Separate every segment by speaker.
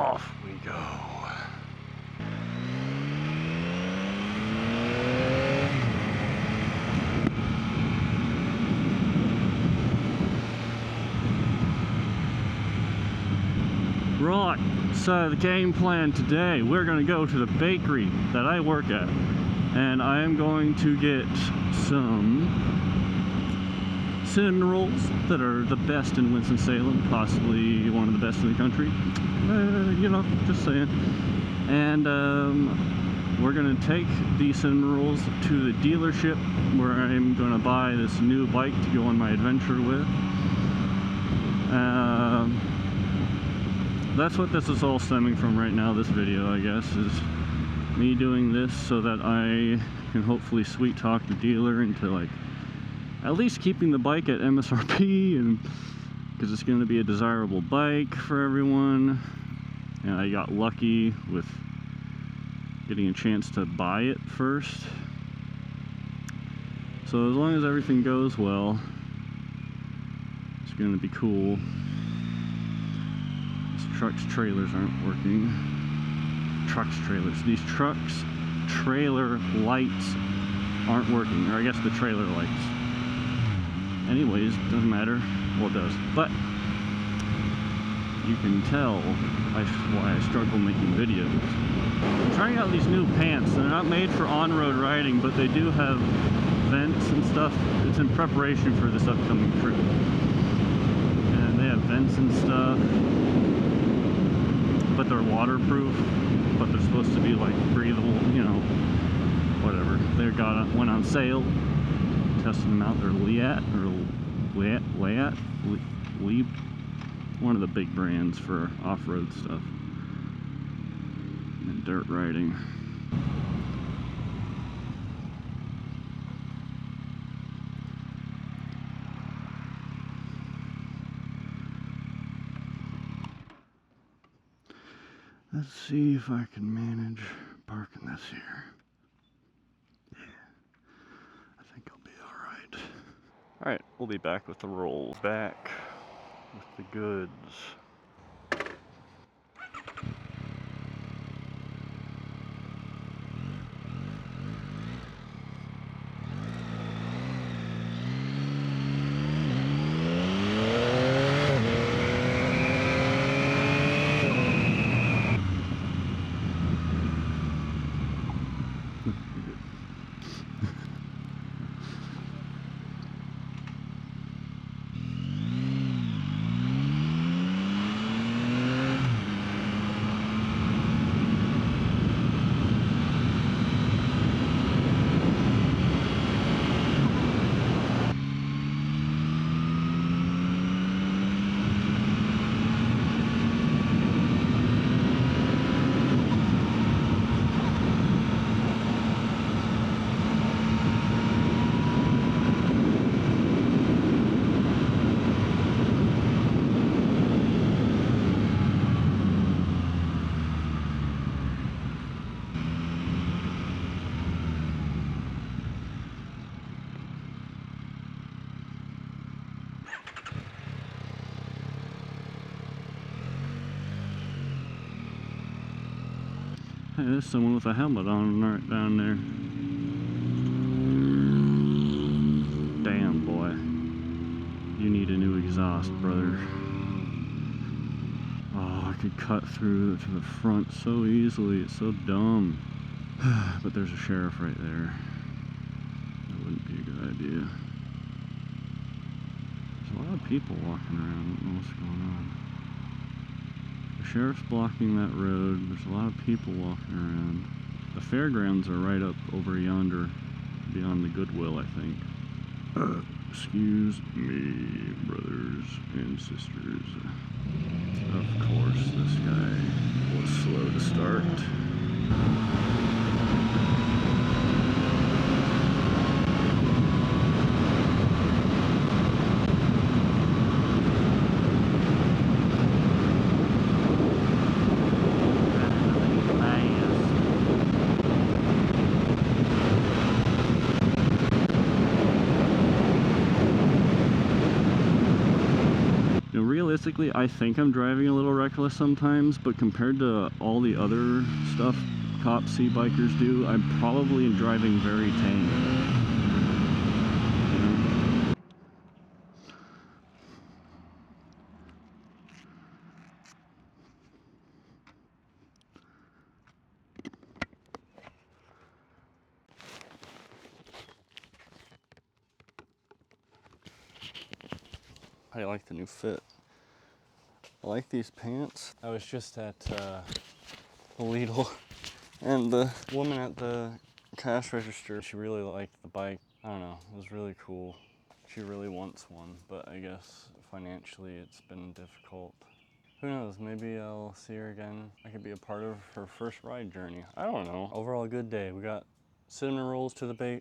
Speaker 1: Off we go. Right, so the game plan today, we're going to go to the bakery that I work at, and I am going to get some cinnamon rolls that are the best in Winston-Salem, possibly one of the best in the country, you know, just saying. And we're going to take these cinnamon rolls to the dealership where I'm going to buy this new bike to go on my adventure with. That's what this is all stemming from right now, this video, I guess, is me doing this so that I can hopefully sweet talk the dealer into, like, at least keeping the bike at MSRP, and because it's going to be a desirable bike for everyone. And I got lucky with getting a chance to buy it first. So as long as everything goes well, it's going to be cool. Trucks, trailers aren't working. Trucks, trailers. These trucks, trailer lights aren't working. Or I guess the trailer lights. Anyways, doesn't matter. Well, it does. But you can tell why I struggle making videos. I'm trying out these new pants. They're not made for on-road riding, but they do have vents and stuff. It's in preparation for this upcoming trip. And they have vents and stuff. But they're waterproof, but they're supposed to be like breathable, you know, whatever. They went on sale, tested them out. They're Leap, one of the big brands for off-road stuff and dirt riding. Let's see if I can manage parking this here. Yeah, I think I'll be alright. Alright, we'll be back with the rolls. Back with the goods. Hey, there's someone with a helmet on right down there. Damn, boy. You need a new exhaust, brother. Oh, I could cut through to the front so easily. It's so dumb. But there's a sheriff right there. That wouldn't be a good idea. There's a lot of people walking around. I don't know what's going on. The sheriff's blocking that road. There's a lot of people walking around. The fairgrounds are right up over yonder, beyond the Goodwill, I think. Excuse me, brothers and sisters. Of course, this guy was slow to start. realistically, I think I'm driving a little reckless sometimes, but compared to all the other stuff cops see bikers do, I'm probably driving very tame. How do you like the new fit? I like these pants. I was just at Lidl, and the woman at the cash register, she really liked the bike. I don't know, it was really cool. She really wants one, but I guess financially it's been difficult. Who knows, maybe I'll see her again. I could be a part of her first ride journey. I don't know. Overall, a good day. We got cinnamon rolls to the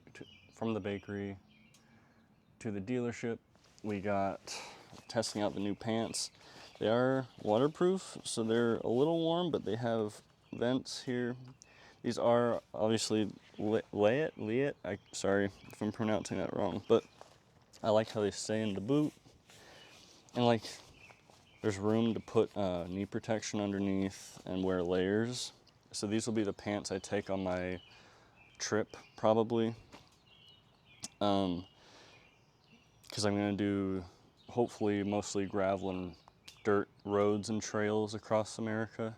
Speaker 1: from the bakery to the dealership. We got testing out the new pants. They are waterproof, so they're a little warm, but they have vents here. These are obviously Liet. Sorry if I'm pronouncing that wrong, but I like how they stay in the boot. And like, there's room to put knee protection underneath and wear layers. So these will be the pants I take on my trip, probably. Because I'm gonna do, hopefully, mostly gravel and dirt roads and trails across America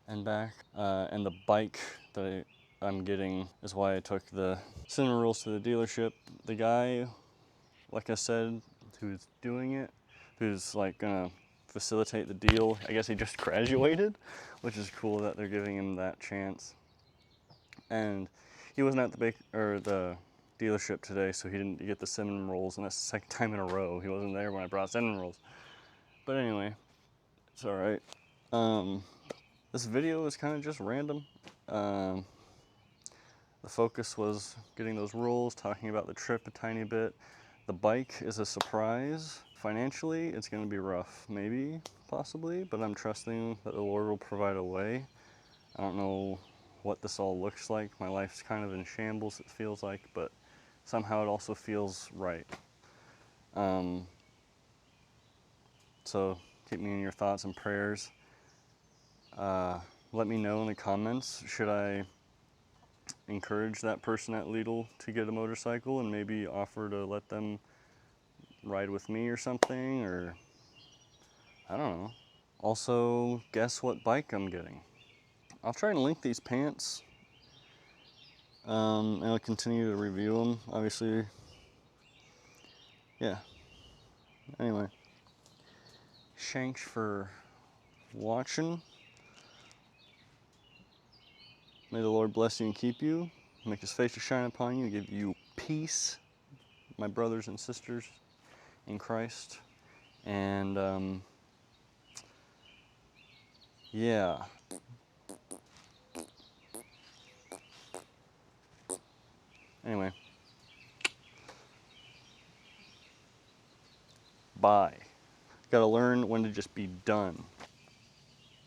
Speaker 1: and back. And the bike that I'm getting is why I took the cinnamon rolls to the dealership. The guy, like I said, who's doing it, who's like gonna facilitate the deal, I guess he just graduated, which is cool that they're giving him that chance. And he wasn't at the dealership today, so he didn't get the cinnamon rolls, and that's the second time in a row he wasn't there when I brought cinnamon rolls. But anyway, it's all right. This video is kind of just random. The focus was getting those rolls, talking about the trip a tiny bit. The bike is a surprise. Financially, it's going to be rough, maybe, possibly, but I'm trusting that the Lord will provide a way. I don't know what this all looks like. My life's kind of in shambles, it feels like, but somehow it also feels right. So keep me in your thoughts and prayers. Let me know in the comments, should I encourage that person at Lidl to get a motorcycle and maybe offer to let them ride with me or something, or I don't know. Also, guess what bike I'm getting. I'll try and link these pants, and I'll continue to review them, obviously. Yeah. Anyway, thanks for watching. May the Lord bless you and keep you, make his face to shine upon you, and give you peace, my brothers and sisters in Christ. And yeah. Anyway. Bye. Gotta learn when to just be done.